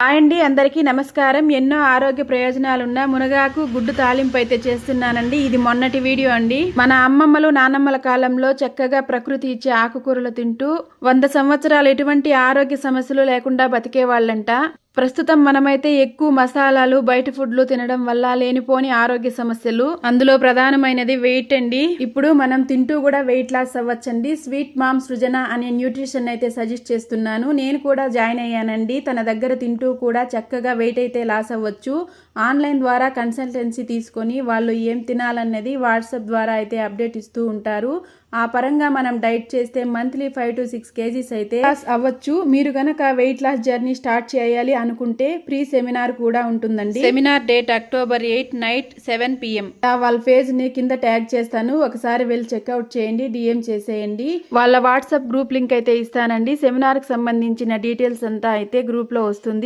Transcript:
Hi అండి, అందరికీ నమస్కారం. ఎన్నో ఆరోగ్య ప్రయోజనాలున్న మునగాకు గుడ్డు తాలింపు అయితే చేస్తున్నానండి. ఇది మొన్నటి వీడియో అండి. మన అమ్మమ్మలు నానమ్మల కాలంలో చక్కగా ప్రకృతి ఇచ్చే ఆకుకూరలు తింటూ 100 సంవత్సరాలు ఎటువంటి ఆరోగ్య సమస్యలు లేకుండా బతికే వాళ్ళంట. ప్రస్తుతం మనమైతే ఎక్కువ మసాలాలు బయట ఫుడ్లు తినడం వల్ల లేనిపోని ఆరోగ్య సమస్యలు, అందులో ప్రధానమైనది వెయిట్ అండి. ఇప్పుడు మనం తింటూ కూడా వెయిట్ లాస్ అవ్వచ్చండి. స్వీట్ మామ్ సృజన అనే న్యూట్రిషన్ అయితే సజెస్ట్ చేస్తున్నాను. నేను కూడా జాయిన్ అయ్యానండి. తన దగ్గర తింటూ కూడా చక్కగా వెయిట్ అయితే లాస్ అవ్వచ్చు. ఆన్లైన్ ద్వారా కన్సల్టెన్సీ తీసుకొని వాళ్ళు ఏం తినాలన్నది వాట్సాప్ ద్వారా అయితే అప్డేట్ ఇస్తూ ఉంటారు. ఆ పరంగా మనం డైట్ చేస్తే మంత్లీ 5 to 6 kgs అయితే లాస్ అవ్వచ్చు. మీరు గనక వెయిట్ లాస్ జర్నీ స్టార్ట్ చేయాలి అనుకుంటే ప్రీ సెమినార్ కూడా ఉంటుందండి. Seminar date October 8 night 7 PM. వాళ్ళ పేజ్ ని కింద ట్యాగ్ చేస్తాను, ఒకసారి వెళ్ళి చెక్అవుట్ చేయండి, డిఎం చేసేయండి. వాళ్ళ వాట్సాప్ గ్రూప్ లింక్ అయితే ఇస్తానండి. సెమినార్ కి సంబంధించిన డీటెయిల్స్ అంతా అయితే గ్రూప్ లో వస్తుంది.